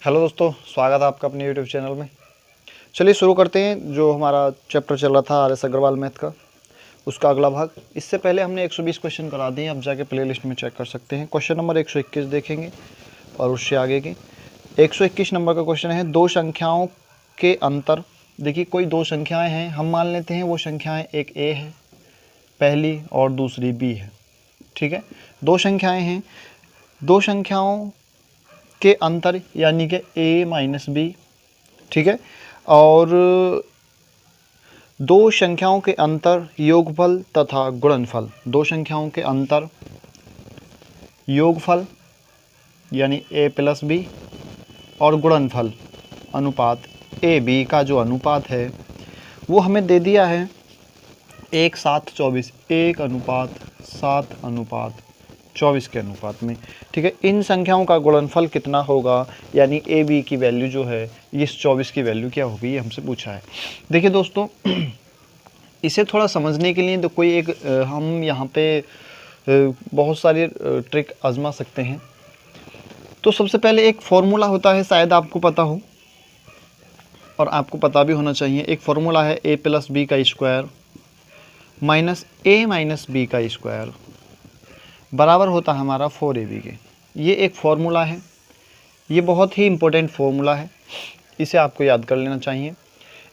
Hello दोस्तों, स्वागत है आपका अपने यूट्यूब चैनल में। चलिए शुरू करते हैं। जो हमारा चैप्टर चल रहा था आर.एस. अग्रवाल मैथ का, उसका अगला भाग। इससे पहले हमने 120 क्वेश्चन करा दिए, आप जाके प्लेलिस्ट में चेक कर सकते हैं। क्वेश्चन नंबर 121 देखेंगे और उससे आगे के 121 नंबर का क्वेश्चन है, दो संख्याओं के अंतर। देखिए, कोई दो संख्याएँ हैं, हम मान लेते हैं वो संख्याएँ एक ए है पहली और दूसरी बी है। ठीक है, दो संख्याएँ हैं, दो संख्याओं के अंतर यानी कि a माइनस बी। ठीक है, और दो संख्याओं के अंतर योगफल तथा गुणनफल। दो संख्याओं के अंतर योगफल यानी a प्लस बी और गुणनफल अनुपात a b का जो अनुपात है वो हमें दे दिया है 1:7:24, 1:7:24 के अनुपात में। ठीक है, इन संख्याओं का गुणनफल कितना होगा, यानी ए बी की वैल्यू जो है इस 24 की वैल्यू क्या होगी, ये हमसे पूछा है। देखिए दोस्तों, इसे थोड़ा समझने के लिए तो कोई एक हम यहाँ पे बहुत सारी ट्रिक आजमा सकते हैं। तो सबसे पहले एक फॉर्मूला होता है, शायद आपको पता हो और आपको पता भी होना चाहिए। एक फॉर्मूला है a प्लस बी का square minus a minus b का स्क्वायर बराबर होता है हमारा 4ab के। ये एक फॉर्मूला है, ये बहुत ही इम्पोर्टेंट फॉर्मूला है, इसे आपको याद कर लेना चाहिए।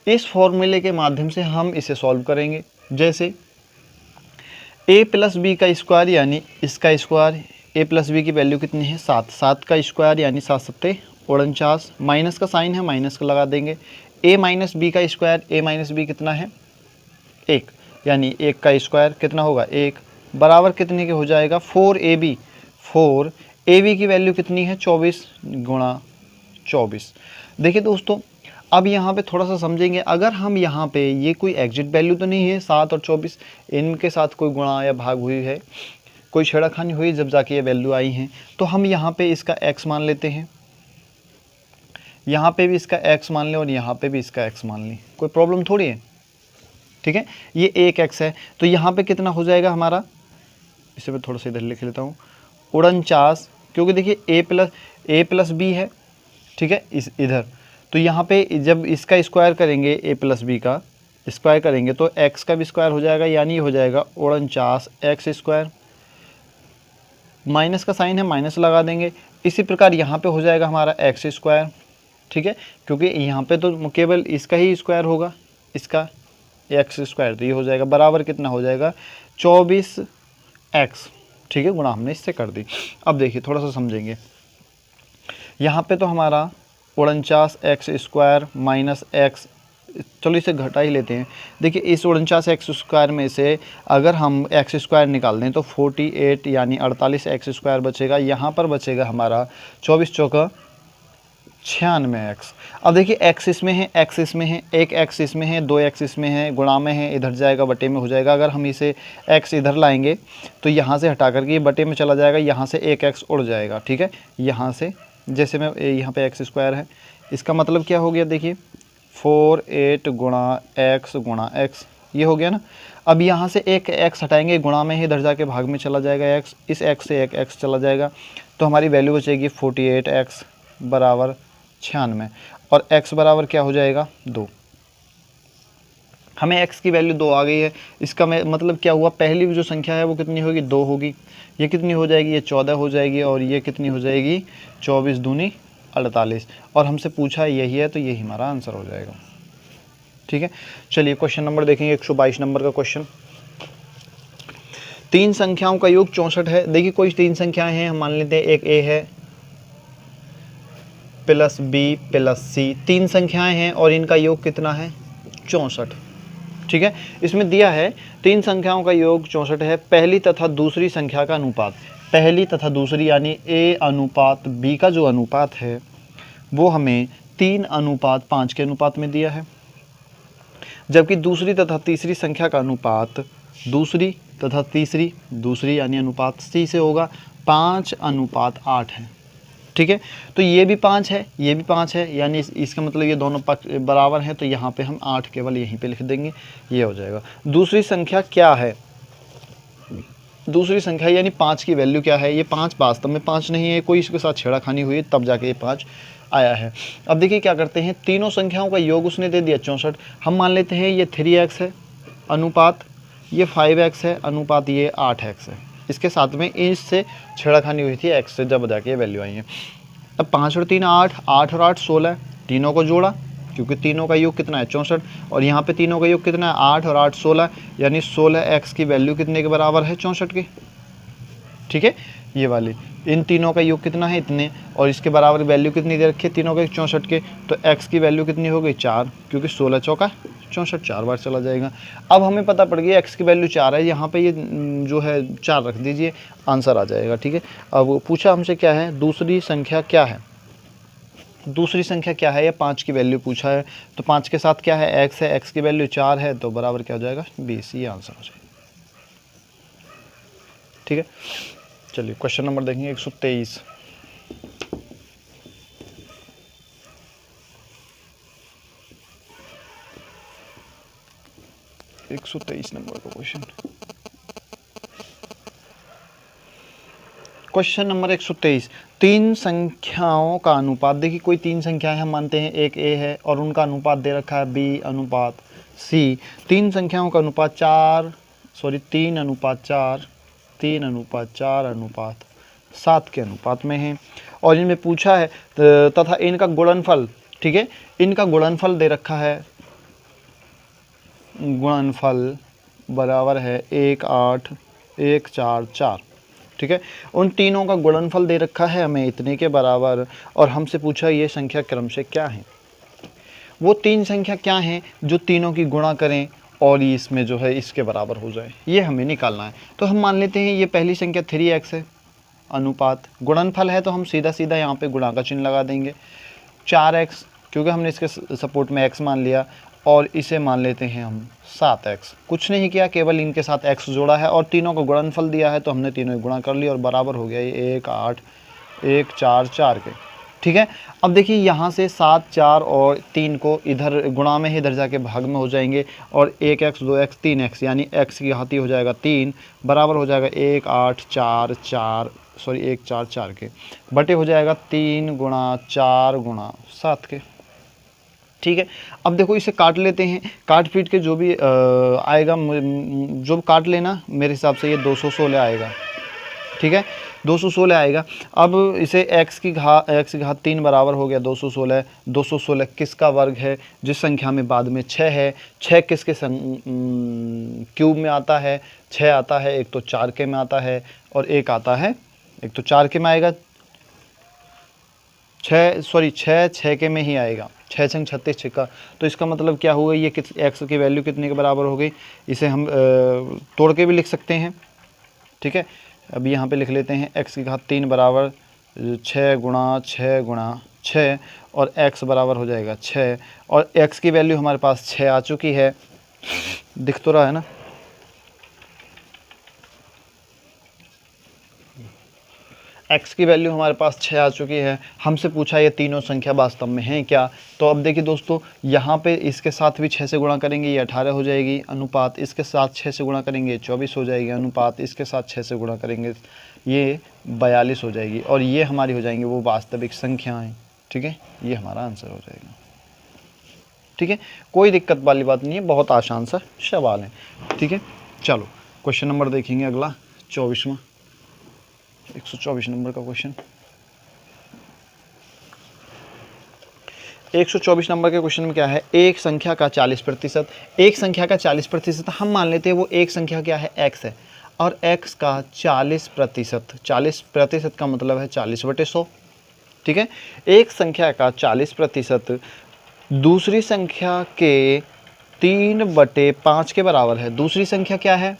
इस फॉर्मूले के माध्यम से हम इसे सॉल्व करेंगे। जैसे a प्लस बी का स्क्वायर यानी इसका स्क्वायर, a प्लस बी की वैल्यू कितनी है 7, 7 का स्क्वायर यानी 7×7=49, माइनस का साइन है माइनस का लगा देंगे। a माइनस बी का स्क्वायर, a माइनस बी कितना है 1, यानी 1 का स्क्वायर कितना होगा 1, बराबर कितने के हो जाएगा 4ab। 4ab की वैल्यू कितनी है 24×24। देखिए दोस्तों, अब यहाँ पे थोड़ा सा समझेंगे। अगर हम यहाँ पे ये कोई एग्जिट वैल्यू तो नहीं है 7 और 24, इनके साथ कोई गुणा या भाग हुई है, कोई छेड़खानी हुई जब जाके ये वैल्यू आई हैं, तो हम यहाँ पे इसका x मान लेते हैं, यहाँ पे भी इसका x मान लें और यहाँ पे भी इसका x मान लें, कोई प्रॉब्लम थोड़ी है। ठीक है, ये 1x है, तो यहाँ पे कितना हो जाएगा हमारा, इसे मैं थोड़ा सा इधर लिख लेता हूँ 49, क्योंकि देखिए a प्लस बी है। ठीक है, इस इधर तो यहाँ पे जब इसका स्क्वायर करेंगे a प्लस बी का स्क्वायर करेंगे तो x का भी स्क्वायर हो जाएगा, यानी हो जाएगा 49x²। माइनस का साइन है माइनस लगा देंगे। इसी प्रकार यहाँ पे हो जाएगा हमारा x²। ठीक है, क्योंकि यहाँ पे तो केवल इसका ही स्क्वायर होगा, इसका x², तो ये हो जाएगा बराबर कितना हो जाएगा 24x। ठीक है, गुणा हमने इससे कर दी। अब देखिए थोड़ा सा समझेंगे। यहाँ पे तो हमारा 49x² माइनस x, चलो इसे घटा ही लेते हैं। देखिए इस 49x² में से अगर हम x² निकाल दें तो 48 यानी 48x² बचेगा। यहाँ पर बचेगा हमारा 24×4 96x। अब देखिए x इसमें है, x इसमें है, एक x इसमें है, दो x इसमें है, गुणा में है, इधर जाएगा बटे में हो जाएगा। अगर हम इसे x इधर लाएंगे तो यहाँ से हटा करके ये बटे में चला जाएगा, यहाँ से एक x उड़ जाएगा। ठीक है, यहाँ से जैसे मैं यहाँ पे x² है, इसका मतलब क्या हो गया, देखिए 48×x, ये हो गया ना। अब यहाँ से एक x हटाएंगे, गुणा में ही इधर जाके भाग में चला जाएगा x, इस x से एक x चला जाएगा, तो हमारी वैल्यू बचेगी 48x बराबर 96, और x बराबर क्या हो जाएगा 2। हमें x की वैल्यू 2 आ गई है। इसका मतलब क्या हुआ, पहली जो संख्या है वो कितनी होगी 2 होगी, ये कितनी हो जाएगी, ये 14 हो जाएगी, और ये कितनी हो जाएगी 24 दूनी 48, और हमसे पूछा यही है तो यही हमारा आंसर हो जाएगा। ठीक है, चलिए क्वेश्चन नंबर देखेंगे 122 नंबर का क्वेश्चन। तीन संख्याओं का योग 64 है। देखिए कोई तीन संख्याएं हैं, हम मान लेते हैं एक a है प्लस b प्लस c, तीन संख्याएं हैं और इनका योग कितना है 64। ठीक है, इसमें दिया है तीन संख्याओं का योग 64 है, पहली तथा दूसरी संख्या का अनुपात। पहली तथा दूसरी यानी a अनुपात b का जो अनुपात है वो हमें 3:5 के अनुपात में दिया है, जबकि दूसरी तथा तीसरी संख्या का अनुपात, दूसरी तथा तीसरी, दूसरी यानी अनुपात c से होगा 5:8 है। ठीक है, तो ये भी 5 है, ये भी 5 है, यानी इसका मतलब ये दोनों पक्ष बराबर हैं, तो यहाँ पे हम 8 केवल यहीं पे लिख देंगे, ये हो जाएगा। दूसरी संख्या क्या है, दूसरी संख्या यानी 5 की वैल्यू क्या है, ये 5 वास्तव में 5 नहीं है, कोई इसके साथ छेड़खानी हुई तब जाके ये 5 आया है। अब देखिए क्या करते हैं, तीनों संख्याओं का योग उसने दे दिया 64। हम मान लेते हैं ये 3x है अनुपात ये 5x है अनुपात ये 8x है, इसके साथ में इससे छेड़खानी हुई थी x से, जब जाके ये वैल्यू आई है। अब 5 और 3 8, 8 और 8 16, तीनों को जोड़ा क्योंकि तीनों का योग कितना है 64, और यहाँ पे तीनों का योग कितना है 8 और 8 16, यानी 16x की वैल्यू कितने के बराबर है 64 की। ठीक है, ये वाली इन तीनों का योग कितना है इतने, और इसके बराबर वैल्यू कितनी दे रखी है तीनों के 64 के, तो x की वैल्यू कितनी हो गई 4, क्योंकि 16 चौका 64 4 बार चला जाएगा। अब हमें पता पड़ गया x की वैल्यू 4 है, यहाँ पे ये जो है 4 रख दीजिए, आंसर आ जाएगा। ठीक है, अब पूछा हमसे क्या है दूसरी संख्या क्या है, दूसरी संख्या क्या है, या 5 की वैल्यू पूछा है, तो 5 के साथ क्या है x है, x की वैल्यू 4 है, तो बराबर क्या हो जाएगा 20, ये आंसर हो जाएगा। ठीक है, चलिए क्वेश्चन नंबर देखेंगे 123। नंबर का क्वेश्चन नंबर 123। तीन संख्याओं का अनुपात, देखिए कोई तीन संख्याएं हम मानते हैं, एक a है और उनका अनुपात दे रखा है b अनुपात c। तीन संख्याओं का अनुपात 3 अनुपात 4 3 अनुपात 4 अनुपात 7 के अनुपात में है, और इनमें पूछा है तथा इनका गुणनफल। ठीक है, इनका गुणनफल दे रखा है, गुणनफल बराबर है 1 8 1 4 4। ठीक है, उन तीनों का गुणनफल दे रखा है हमें इतने के बराबर, और हमसे पूछा ये संख्या क्रम से क्या है, वो तीन संख्या क्या है जो तीनों की गुणा करें और इसमें जो है इसके बराबर हो जाए, ये हमें निकालना है। तो हम मान लेते हैं ये पहली संख्या 3x है अनुपात, गुणनफल है तो हम सीधा सीधा यहाँ पे गुणा का चिन्ह लगा देंगे। 4x क्योंकि हमने इसके सपोर्ट में x मान लिया, और इसे मान लेते हैं हम 7x। कुछ नहीं किया, केवल इनके साथ x जोड़ा है और तीनों को गुणनफल दिया है, तो हमने तीनों गुणा कर लिया और बराबर हो गया ये 1 8 1 4 4 के। ठीक है, अब देखिए यहाँ से 7 4 और 3 को इधर गुणा में ही इधर जाके भाग में हो जाएंगे, और 1x 2x 3x यानी x की घाती हो जाएगा 3, बराबर हो जाएगा 1 8 4 4 1 4 4 के, बटे हो जाएगा 3 गुणा 4 गुणा 7 के। ठीक है, अब देखो इसे काट लेते हैं, काट पीट के जो भी आएगा, जो काट लेना, मेरे हिसाब से ये 216 आएगा। ठीक है, 216 आएगा। अब इसे x की घात 3 बराबर हो गया 216। 216 किसका वर्ग है, जिस संख्या में बाद में 6 है, 6 किसके क्यूब में आता है, 6 आता है, एक तो 4 के में आता है और एक आता है, एक तो 4 के में आएगा, 6 के में ही आएगा, 6 छंग 36 छिक्का। तो इसका मतलब क्या हुआ, ये x की वैल्यू कितने के बराबर हो गई, इसे हम तोड़ के भी लिख सकते हैं। ठीक है, अब यहाँ पे लिख लेते हैं x की घात 3 बराबर 6 गुणा 6 गुणा 6, और x बराबर हो जाएगा 6, और x की वैल्यू हमारे पास 6 आ चुकी है, दिख तो रहा है ना। x की वैल्यू हमारे पास 6 आ चुकी है। हमसे पूछा ये तीनों संख्या वास्तव में हैं क्या, तो अब देखिए दोस्तों, यहाँ पे इसके साथ भी 6 से गुणा करेंगे ये 18 हो जाएगी अनुपात, इसके साथ 6 से गुणा करेंगे 24 हो जाएगी अनुपात, इसके साथ 6 से गुणा करेंगे ये 42 हो जाएगी, और ये हमारी हो जाएंगी वो वास्तविक संख्याएँ। ठीक है, ये हमारा आंसर हो जाएगा। ठीक है, कोई दिक्कत वाली बात नहीं है, बहुत आसान सा सवाल है। ठीक है, चलो क्वेश्चन नंबर देखेंगे अगला 24वां, 124 नंबर का क्वेश्चन। 124 नंबर के क्वेश्चन में क्या है, एक संख्या का 40%, एक संख्या का 40% हम मान लेते हैं वो एक संख्या क्या है x है, और x का 40%, 40% का मतलब है 40/100। ठीक है, एक संख्या का 40% दूसरी संख्या के 3/5 के बराबर है। दूसरी संख्या क्या है,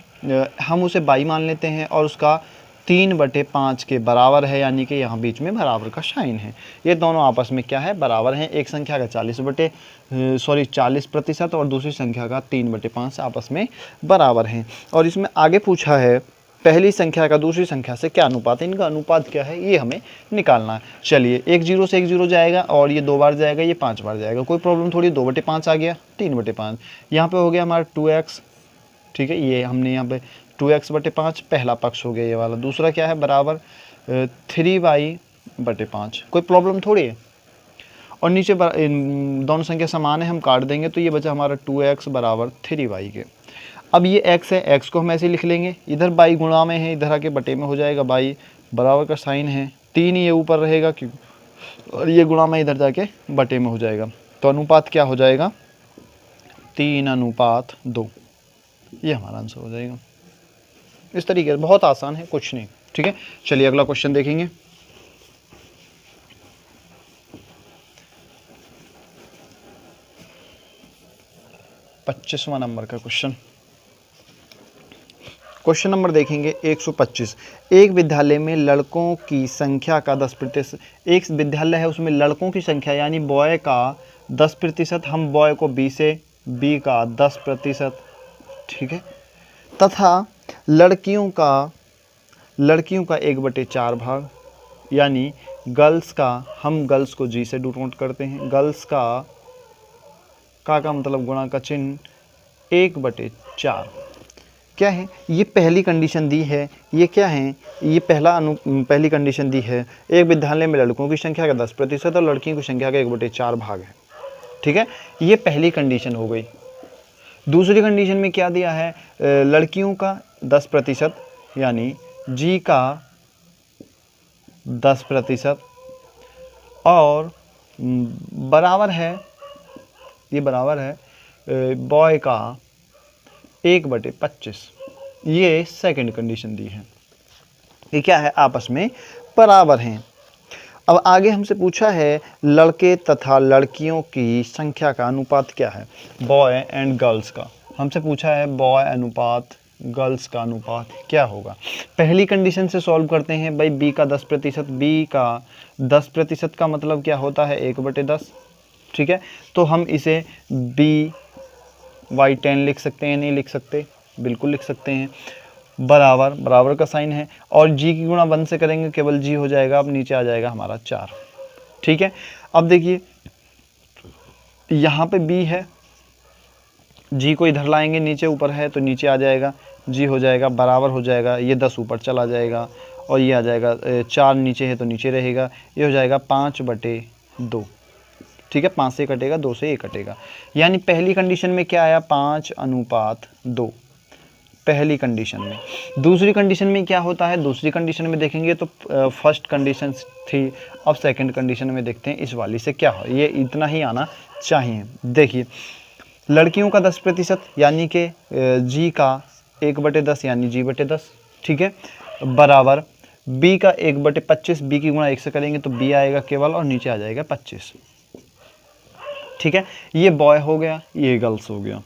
हम उसे बाई मान लेते हैं, और उसका 3/5 के बराबर है, यानी कि यहाँ बीच में बराबर का साइन है। ये दोनों आपस में क्या है, बराबर हैं। एक संख्या का 40% और दूसरी संख्या का 3/5 आपस में बराबर हैं। और इसमें आगे पूछा है पहली संख्या का दूसरी संख्या से क्या अनुपात है, इनका अनुपात क्या है, ये हमें निकालना है। चलिए, 1 0 से 1 0 जाएगा, और ये 2 बार जाएगा, ये 5 बार जाएगा, कोई प्रॉब्लम थोड़ी। 2/5 आ गया, 3/5, यहाँ पे हो गया हमारा 2x। ठीक है, ये हमने यहाँ पे 2x/5 पहला पक्ष हो गया ये वाला। दूसरा क्या है, बराबर 3y/5। कोई प्रॉब्लम थोड़ी है। और नीचे दोनों संख्या समान है, हम काट देंगे तो ये बचा हमारा 2x बराबर 3y के। अब ये x है, x को हम ऐसे लिख लेंगे, इधर बाई गुणा में है, इधर आके बटे में हो जाएगा, बाई बराबर का साइन है, 3 ये ऊपर रहेगा क्यों, और ये गुणा में इधर जाके बटे में हो जाएगा। तो अनुपात क्या हो जाएगा, 3:2। ये हमारा आंसर हो जाएगा। इस तरीके से बहुत आसान है, कुछ नहीं। ठीक है, चलिए अगला क्वेश्चन देखेंगे। पच्चीसवां नंबर का क्वेश्चन नंबर देखेंगे 125। एक विद्यालय में लड़कों की संख्या का 10%, एक विद्यालय है उसमें लड़कों की संख्या यानी बॉय का 10%, हम बॉय को बी से, बी का 10%, ठीक है, तथा लड़कियों का 1/4 भाग, यानी गर्ल्स का, हम गर्ल्स को जी से डिनोट करते हैं, गर्ल्स का मतलब गुणा का चिन्ह 1/4 क्या है, ये पहली कंडीशन दी है। ये क्या है, ये पहली कंडीशन दी है, एक विद्यालय में लड़कों की संख्या का 10% और लड़कियों की संख्या का 1/4 भाग है। ठीक है, ये पहली कंडीशन हो गई। दूसरी कंडीशन में क्या दिया है, लड़कियों का 10% यानी जी का 10% और बराबर है, ये बराबर है बॉय का 1/25। ये सेकंड कंडीशन दी है। ये क्या है, आपस में बराबर हैं। अब आगे हमसे पूछा है लड़के तथा लड़कियों की संख्या का अनुपात क्या है, बॉय एंड गर्ल्स का। हमसे पूछा है बॉय अनुपात गर्ल्स का अनुपात क्या होगा। पहली कंडीशन से सॉल्व करते हैं भाई, बी का 10%, बी का 10% का मतलब क्या होता है 1/10। ठीक है, तो हम इसे by10 लिख सकते हैं, नहीं लिख सकते, बिल्कुल लिख सकते हैं, बराबर का साइन है, और जी की गुणा 1 से करेंगे केवल जी हो जाएगा, अब नीचे आ जाएगा हमारा 4। ठीक है, अब देखिए यहाँ पे बी है, जी को इधर लाएंगे, नीचे ऊपर है तो नीचे आ जाएगा, जी हो जाएगा, बराबर हो जाएगा, ये 10 ऊपर चला जाएगा और ये आ जाएगा 4 नीचे है तो नीचे रहेगा, ये हो जाएगा 5/2। ठीक है, 5 से कटेगा, 2 से 1 कटेगा, यानी पहली कंडीशन में क्या आया 5:2 पहली कंडीशन में। दूसरी कंडीशन में क्या होता है, दूसरी कंडीशन में देखेंगे तो फर्स्ट कंडीशन थी, अब सेकंड कंडीशन में देखते हैं इस वाली से क्या हो, ये इतना ही आना चाहिए। देखिए लड़कियों का 10% यानी कि जी का 1/10 यानी जी/10, ठीक है, बराबर बी का 1/25, बी की गुणा 1 से करेंगे तो बी आएगा केवल और नीचे आ जाएगा 25। ठीक है, ये बॉय हो गया, ये गर्ल्स हो गया।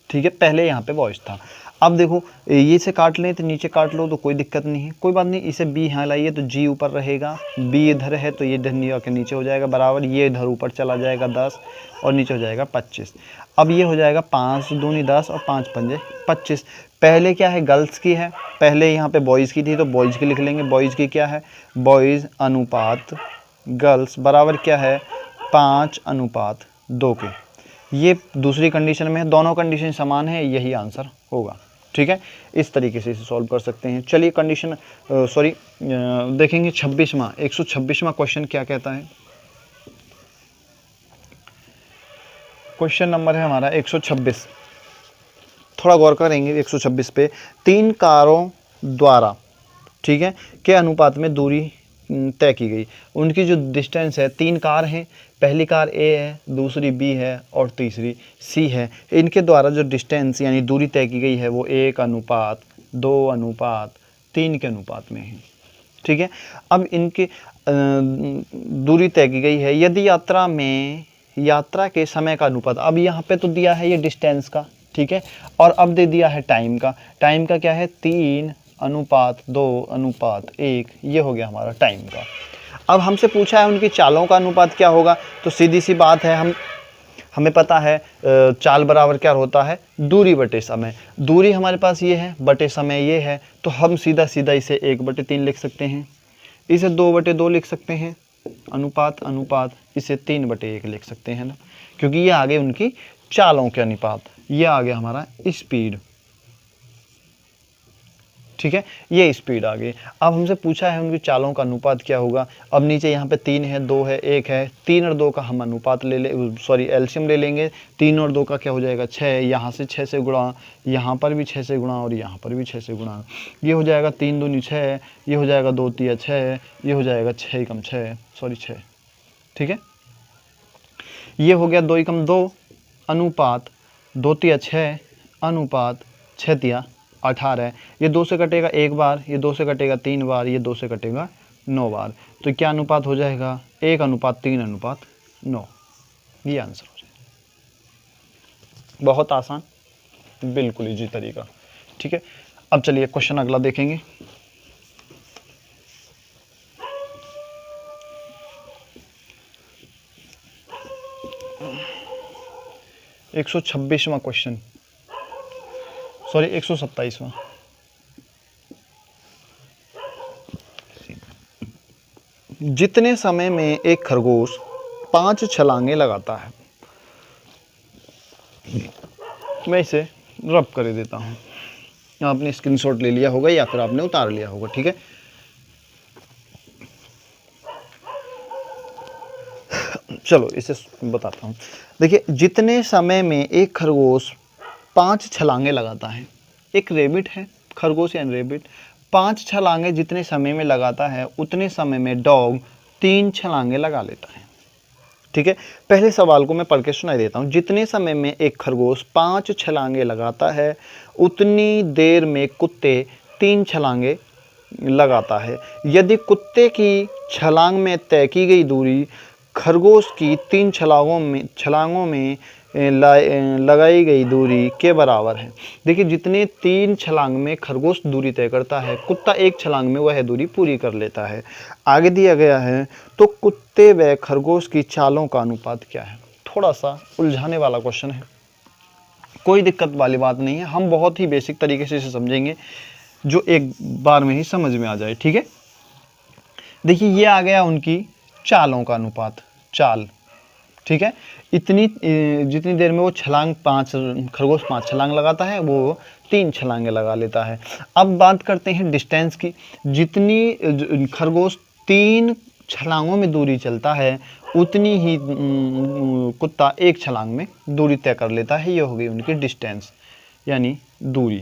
ठीक है, पहले यहाँ पे बॉयज था। अब देखो ये से काट लें तो नीचे काट लो तो कोई दिक्कत नहीं है, कोई बात नहीं, इसे बी यहाँ लाइए तो जी ऊपर रहेगा, बी इधर है तो ये इधर के नीचे हो जाएगा, बराबर ये इधर ऊपर चला जाएगा 10 और नीचे हो जाएगा 25। अब ये हो जाएगा 5 दूनी 10 और 5 पंजे 25। पहले क्या है, गर्ल्स की है, पहले यहाँ पे बॉयज़ की थी तो बॉयज़ की लिख लेंगे। बॉयज़ की क्या है, बॉयज़ अनुपात गर्ल्स बराबर क्या है 5:2 के। ये दूसरी कंडीशन में है, दोनों कंडीशन समान है, यही आंसर होगा। ठीक है, इस तरीके से इसे सॉल्व कर सकते हैं। चलिए कंडीशन देखेंगे 26वां 126वां क्वेश्चन क्या कहता है। क्वेश्चन नंबर है हमारा 126, थोड़ा गौर करेंगे 126 पे। 3 कारों द्वारा, ठीक है, के अनुपात में दूरी तय की गई। उनकी जो डिस्टेंस है, 3 कार हैं, पहली कार ए है, दूसरी बी है और तीसरी सी है। इनके द्वारा जो डिस्टेंस यानी दूरी तय की गई है वो 1:2:3 के अनुपात में है। ठीक है, अब इनकी दूरी तय की गई है। यदि यात्रा के समय का अनुपात, अब यहाँ पे तो दिया है ये डिस्टेंस का, ठीक है, और अब दे दिया है टाइम का। टाइम का क्या है 3:2:1, ये हो गया हमारा टाइम का। अब हमसे पूछा है उनकी चालों का अनुपात क्या होगा, तो सीधी सी बात है, हमें पता है चाल बराबर क्या होता है दूरी बटे समय। दूरी हमारे पास ये है, बटे समय ये है, तो हम सीधा सीधा इसे 1/3 लिख सकते हैं, इसे 2/2 लिख सकते हैं, अनुपात इसे 3/1 लिख सकते हैं ना, क्योंकि ये आगे उनकी चालों के अनुपात, ये आ गया हमारा स्पीड। ठीक है, ये स्पीड आ गई। अब हमसे पूछा है उनकी चालों का अनुपात क्या होगा। अब नीचे यहाँ पे 3 है, 2 है, 1 है, 3 और 2 का हम अनुपात एल्शियम ले लेंगे। 3 और 2 का क्या हो जाएगा 6, यहाँ से 6 से गुणा, यहाँ पर भी 6 से गुणा और यहाँ पर भी 6 से गुणा, ये हो जाएगा 3 दूनी 6, ये हो जाएगा 2 तिया 6, ये हो जाएगा 6 एकम 6, ठीक है। ये हो गया 2 एकम 2 अनुपात 2 तिया 6 अनुपात 6 तिया 18। ये 2 से कटेगा 1 बार, ये 2 से कटेगा 3 बार, ये 2 से कटेगा 9 बार। तो क्या अनुपात हो जाएगा 1:3:9। ये आंसर हो जाएगा। बहुत आसान, बिल्कुल इजी तरीका, ठीक है। अब चलिए क्वेश्चन अगला देखेंगे। एक 126वां क्वेश्चन, सॉरी 127वां। जितने समय में एक खरगोश 5 छलांगे लगाता है, मैं इसे रब कर देता हूँ। आपने स्क्रीनशॉट ले लिया होगा या फिर आपने उतार लिया होगा, ठीक है। चलो इसे बताता हूँ। देखिए, जितने समय में एक खरगोश 5 छलांगे लगाता है, एक रेबिट है, खरगोश यानी रेबिट, 5 छलांगे जितने समय में लगाता है उतने समय में डॉग 3 छलांगे लगा लेता है, ठीक है। पहले सवाल को मैं पढ़ के सुनाई देता हूँ। जितने समय में एक खरगोश 5 छलांगे लगाता है उतनी देर में कुत्ते 3 छलांगे लगाता है। यदि कुत्ते की छलांग में तय की गई दूरी खरगोश की 3 छलांगों में लगाई गई दूरी के बराबर है। देखिए, जितने 3 छलांग में खरगोश दूरी तय करता है, कुत्ता 1 छलांग में वह दूरी पूरी कर लेता है। आगे दिया गया है, तो कुत्ते व खरगोश की चालों का अनुपात क्या है। थोड़ा सा उलझाने वाला क्वेश्चन है, कोई दिक्कत वाली बात नहीं है। हम बहुत ही बेसिक तरीके से इसे समझेंगे जो एक बार में ही समझ में आ जाए, ठीक है। देखिए, ये आ गया उनकी चालों का अनुपात, चाल, ठीक है। जितनी देर में वो खरगोश 5 छलांग लगाता है, वो 3 छलांगे लगा लेता है। अब बात करते हैं डिस्टेंस की। जितनी खरगोश 3 छलांगों में दूरी चलता है उतनी ही कुत्ता 1 छलांग में दूरी तय कर लेता है। ये हो गई उनकी डिस्टेंस यानी दूरी,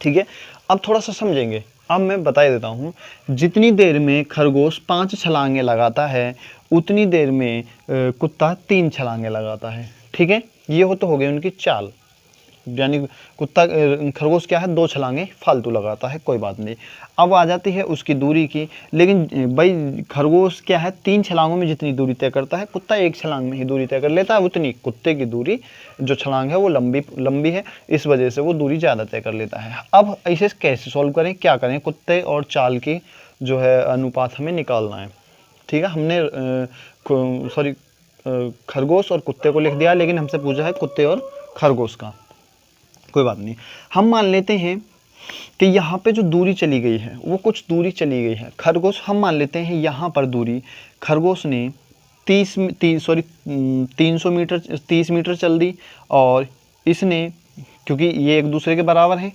ठीक है। अब थोड़ा सा समझेंगे। अब मैं बता देता हूँ, जितनी देर में खरगोश 5 छलांगे लगाता है उतनी देर में कुत्ता 3 छलांगे लगाता है, ठीक है। ये तो हो गई उनकी चाल, यानी खरगोश क्या है 2 छलांगे फालतू लगाता है, कोई बात नहीं। अब आ जाती है उसकी दूरी की। लेकिन भाई खरगोश क्या है 3 छलांगों में जितनी दूरी तय करता है, कुत्ता 1 छलांग में ही दूरी तय कर लेता है। उतनी कुत्ते की दूरी जो छलांग है वो लंबी है, इस वजह से वो दूरी ज़्यादा तय कर लेता है। अब इसे कैसे सॉल्व करें, क्या करें, कुत्ते और चाल की जो है अनुपात हमें निकालना है, ठीक है। हमने खरगोश और कुत्ते को लिख दिया, लेकिन हमसे पूछा है कुत्ते और खरगोश का, कोई बात नहीं। हम मान लेते हैं कि यहाँ पे जो दूरी चली गई है वो कुछ दूरी चली गई है। खरगोश, हम मान लेते हैं यहाँ पर दूरी खरगोश ने 30 मीटर चल दी, और इसने, क्योंकि ये एक दूसरे के बराबर हैं,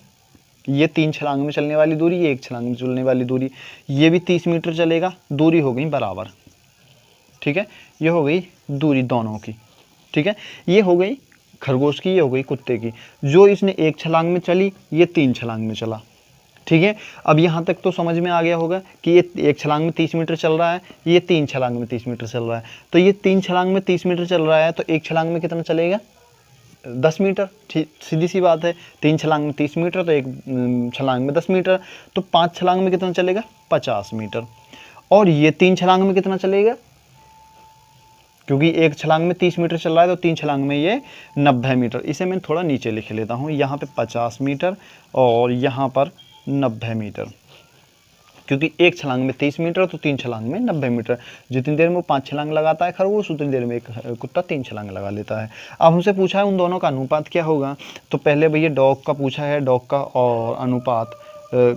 ये 3 छलांग में चलने वाली दूरी, ये 1 छलांग में चलने वाली दूरी, ये भी 30 मीटर चलेगा, दूरी हो गई बराबर, ठीक है। ये हो गई दूरी दोनों की, ठीक है। ये हो गई खरगोश की, ये हो गई कुत्ते की। जो इसने 1 छलांग में चली, ये 3 छलांग में चला, ठीक है। अब यहाँ तक तो समझ में आ गया होगा कि ये 1 छलांग में 30 मीटर चल रहा है, ये 3 छलांग में 30 मीटर चल रहा है। तो ये 3 छलांग में 30 मीटर चल रहा है, तो 1 छलांग में कितना चलेगा 10 मीटर, सीधी सी बात है। 3 छलांग में 30 मीटर तो 1 छलांग में 10 मीटर, तो 5 छलांग में कितना चलेगा 50 मीटर। और ये 3 छलांग में कितना चलेगा, क्योंकि 1 छलांग में 30 मीटर चल रहा है, तो 3 छलांग में ये 90 मीटर। इसे मैं थोड़ा नीचे लिख लेता हूँ, यहाँ पे 50 मीटर और यहाँ पर 90 मीटर, क्योंकि 1 छलांग में 30 मीटर तो 3 छलांग में 90 मीटर। जितनी देर में वो 5 छलांग लगाता है खरगोश, उतनी देर में एक कुत्ता 3 छलांग लगा लेता है। अब हमसे पूछा है उन दोनों का अनुपात क्या होगा। तो पहले भैया डॉग का पूछा है, डॉग का और अनुपात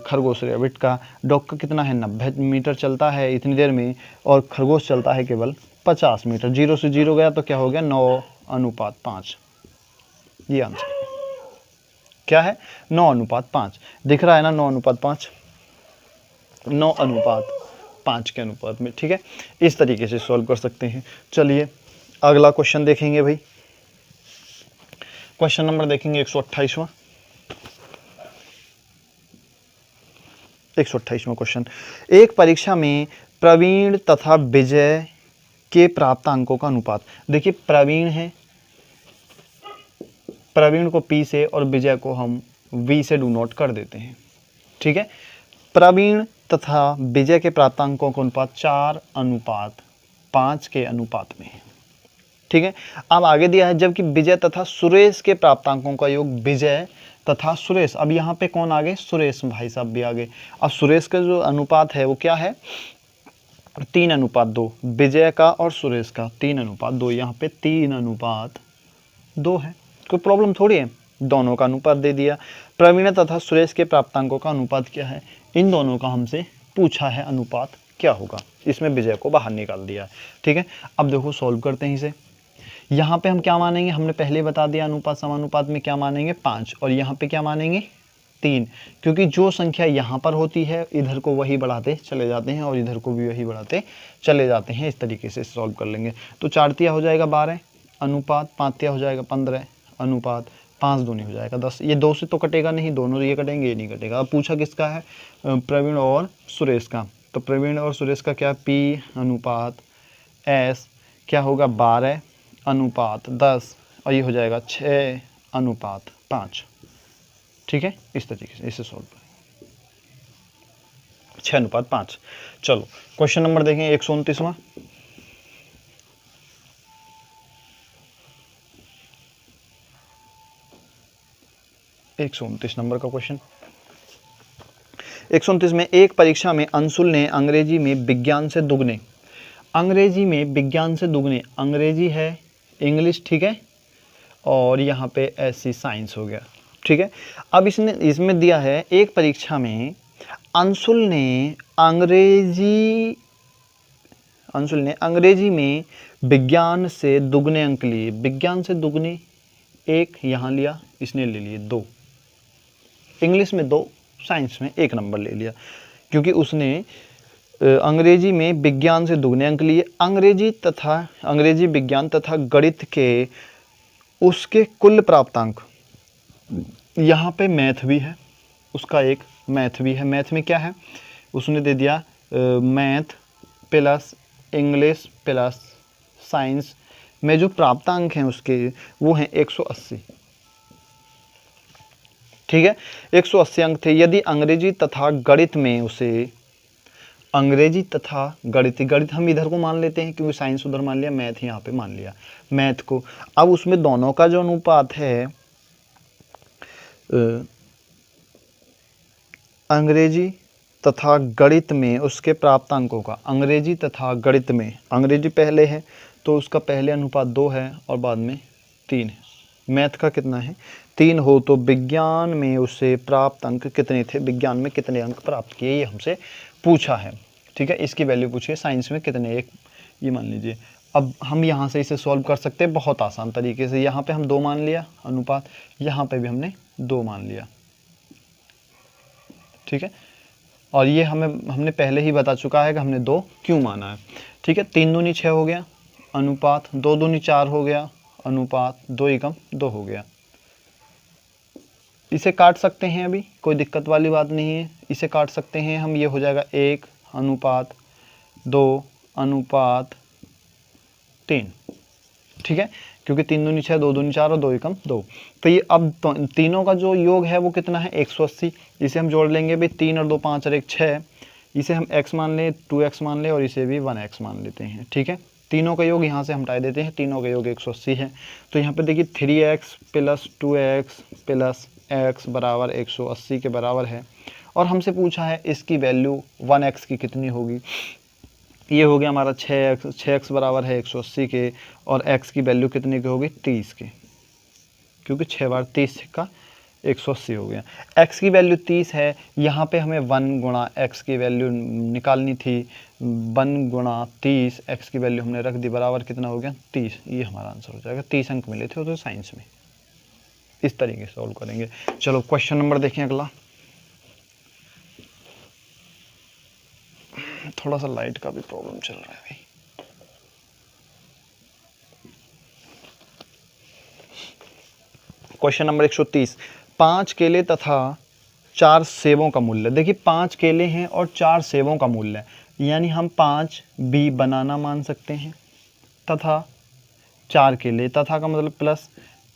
खरगोश रेबिट का। डॉग का कितना है 90 मीटर चलता है इतनी देर में, और खरगोश चलता है केवल 50 मीटर। 0 से 0 गया तो क्या हो गया 9:5, ये आंसर, क्या है 9:5 दिख रहा है ना, 9:5, 9:5 के अनुपात में। ठीक है, इस तरीके से सॉल्व कर सकते हैं। चलिए अगला क्वेश्चन देखेंगे भाई। क्वेश्चन नंबर देखेंगे 128वां 128वां क्वेश्चन। एक परीक्षा में प्रवीण तथा विजय के प्राप्त अंकों का अनुपात। देखिए प्रवीण है, प्रवीण को P से और विजय को हम V से डिनोट कर देते हैं। ठीक है, प्रवीण तथा विजय के प्राप्त अंकों का अनुपात 4:5 के अनुपात में है। ठीक है, अब आगे दिया है जबकि विजय तथा सुरेश के प्राप्तांकों का योग विजय तथा सुरेश। अब यहाँ पे कौन आ गए, सुरेश भाई साहब भी आ गए। अब सुरेश का जो अनुपात है वो क्या है 3:2, विजय का और सुरेश का 3:2, यहाँ पे 3:2 है। कोई प्रॉब्लम थोड़ी है, दोनों का अनुपात दे दिया। प्रवीण तथा सुरेश के प्राप्तांकों का अनुपात क्या है, इन दोनों का हमसे पूछा है अनुपात क्या होगा। इसमें विजय को बाहर निकाल दिया है। ठीक है, अब देखो सॉल्व करते हैं इसे। यहाँ पे हम क्या मानेंगे, हमने पहले बता दिया अनुपात समानुपात में क्या मानेंगे 5, और यहाँ पे क्या मानेंगे 3, क्योंकि जो संख्या यहाँ पर होती है इधर को वही बढ़ाते चले जाते हैं और इधर को भी वही बढ़ाते चले जाते हैं। इस तरीके से सॉल्व कर लेंगे। तो 4 तिया हो जाएगा 12 अनुपात 5 तिया हो जाएगा 15 अनुपात 5 दूनी हो जाएगा 10। ये 2 से तो कटेगा नहीं, दोनों ये कटेंगे, ये नहीं कटेगा। अब पूछा किसका है, प्रवीण और सुरेश का। तो प्रवीण और सुरेश का क्या, P/S क्या होगा 12:10, और ये हो जाएगा 6:5। ठीक है, इस तरीके से इसे सॉल्व करें 6:5। चलो क्वेश्चन नंबर देखें 129वां। 129 नंबर का क्वेश्चन। 129 में एक परीक्षा में अंशुल ने अंग्रेजी में विज्ञान से दुगने, अंग्रेजी में विज्ञान से दुगने, अंग्रेजी है इंग्लिश, ठीक है, और यहाँ पे ऐसी साइंस हो गया। ठीक है, अब इसमें दिया है एक परीक्षा में अंशुल ने अंग्रेजी में विज्ञान से दुगने अंक लिए। विज्ञान से दुगने, एक यहाँ लिया, इसने ले लिए 2, इंग्लिश में 2, साइंस में 1 नंबर ले लिया, क्योंकि उसने अंग्रेजी में विज्ञान से दुगने अंक लिए। अंग्रेजी विज्ञान तथा गणित के उसके कुल प्राप्तांक, यहाँ पे मैथ भी है, उसका एक मैथ भी है। मैथ में क्या है, उसने दे दिया math plus English plus science में जो प्राप्तांक हैं उसके वो हैं 180। ठीक है, 180 अंक थे। यदि अंग्रेजी तथा गणित में उसे, अंग्रेजी तथा गणित हम इधर को मान लेते हैं क्योंकि साइंस उधर मान लिया, मैथ यहाँ पे मान लिया मैथ को। अब उसमें दोनों का जो अनुपात है अंग्रेजी तथा गणित में उसके प्राप्तांकों का, अंग्रेजी तथा गणित में अंग्रेजी पहले है तो उसका पहले अनुपात 2 है और बाद में 3 है। मैथ का कितना है 3 हो, तो विज्ञान में उसे प्राप्त अंक कितने थे, विज्ञान में कितने अंक प्राप्त किए, ये हमसे पूछा है। ठीक है, इसकी वैल्यू पूछिए, साइंस में कितने, 1 ये मान लीजिए। अब हम यहाँ से इसे सॉल्व कर सकते हैं बहुत आसान तरीके से। यहाँ पे हम 2 मान लिया अनुपात, यहाँ पे भी हमने 2 मान लिया। ठीक है, और ये हमने पहले ही बता चुका है कि हमने 2 क्यों माना है। ठीक है, 3 दूनी 6 हो गया अनुपात, 2 दूनी 4 हो गया अनुपात, 2 एकम 2 हो गया। इसे काट सकते हैं, अभी कोई दिक्कत वाली बात नहीं है, इसे काट सकते हैं हम। ये हो जाएगा 1 अनुपात 2 अनुपात 3। ठीक है, क्योंकि 3 दूनी 6, 2 दूनी 4 और 2 एकम 2। तो ये अब तीनों का जो योग है वो कितना है 180। इसे हम जोड़ लेंगे भाई, 3 और 2 5 और 1 6। इसे हम x मान लें, 2x मान लें और इसे भी 1x मान लेते हैं। ठीक है, तीनों का योग यहाँ से हम हटा देते हैं, तीनों का योग 180 है। तो यहाँ पे देखिए 3x plus 2x plus x बराबर 180 के बराबर है, और हमसे पूछा है इसकी वैल्यू 1x की कितनी होगी। ये हो गया हमारा 6x बराबर है 180 के, और x की वैल्यू कितने की होगी 30 के, क्योंकि 6 बार 30 का 180 हो गया। x की वैल्यू 30 है, यहाँ पे हमें 1 गुणा x की वैल्यू निकालनी थी। 1 गुणा 30 x की वैल्यू हमने रख दी, बराबर कितना हो गया 30। ये हमारा आंसर हो जाएगा। 30 अंक मिले थे तो साइंस में। इस तरीके से सॉल्व करेंगे। चलो क्वेश्चन नंबर देखें अगला। थोड़ा सा लाइट का भी प्रॉब्लम चल रहा है भाई। क्वेश्चन नंबर 130, 5 केले तथा 4 सेबों का मूल्य। देखिए 5 केले हैं और 4 सेबों का मूल्य है, यानी हम 5 बी बनाना मान सकते हैं तथा 4 केले, तथा का मतलब प्लस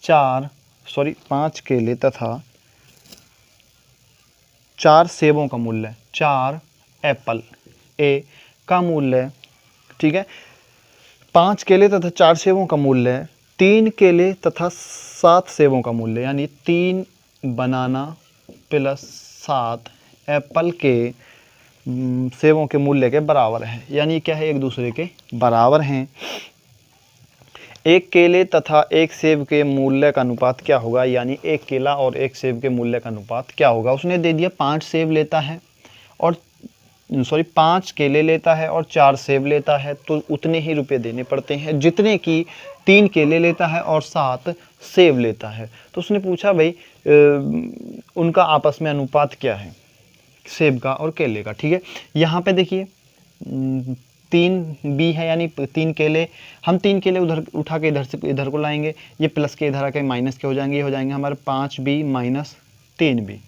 5 केले तथा 4 सेबों का मूल्य, 4 एप्पल ए का मूल्य, ठीक है। 5 केले तथा 4 सेबों का मूल्य, 3 केले तथा 7 सेबों का मूल्य, यानी 3 बनाना प्लस 7 एप्पल के सेबों के मूल्य के बराबर है, यानी क्या है, एक दूसरे के बराबर हैं। एक केले तथा एक सेब के मूल्य का अनुपात क्या होगा, यानी एक केला और एक सेब के मूल्य का अनुपात क्या होगा। उसने दे दिया 5 सेब लेता है और 5 केले लेता है और 4 सेब लेता है, तो उतने ही रुपए देने पड़ते हैं जितने की 3 केले लेता है और 7 सेब लेता है। तो उसने पूछा भाई उनका आपस में अनुपात क्या है, सेब का और केले का, ठीक है। यहाँ पे देखिए 3 बी है, यानी 3 केले, हम 3 केले उधर उठा के इधर से इधर को लाएंगे, ये प्लस के इधर आके माइनस के हो जाएंगे, ये हो जाएंगे हमारे 5 बी माइनस 3 बी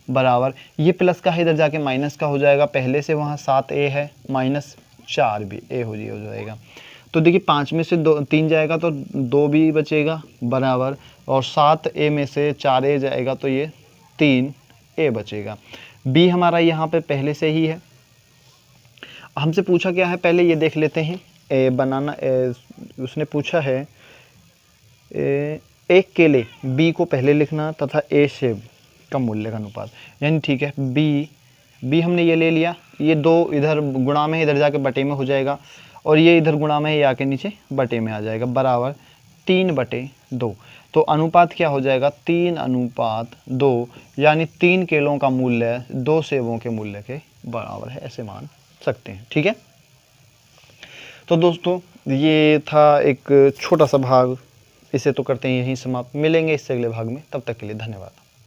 बराबर, ये प्लस का है इधर जाके माइनस का हो जाएगा, पहले से वहाँ 7 ए है माइनस 4 बी ए हो जाएगा। तो देखिए 5 में से 3 जाएगा तो 2 बी बचेगा बराबर, और 7 ए में से 4 ए जाएगा तो ये 3 ए बचेगा। बी हमारा यहाँ पे पहले से ही है, हमसे पूछा क्या है पहले ये देख लेते हैं। ए बनाना उसने पूछा है एक केले बी को पहले लिखना तथा ए सेब का मूल्य का अनुपात, यानी ठीक है बी हमने ये ले लिया, ये 2 इधर गुणा में इधर जाके बटे में हो जाएगा, और ये इधर गुणा में ये आके नीचे बटे में आ जाएगा बराबर 3/2। तो अनुपात क्या हो जाएगा 3:2, यानी 3 केलों का मूल्य 2 सेबों के मूल्य के बराबर है, ऐसे मान सकते हैं, ठीक है। तो दोस्तों ये था एक छोटा सा भाग, इसे तो करते हैं यहीं समाप्त, मिलेंगे इससे अगले भाग में, तब तक के लिए धन्यवाद।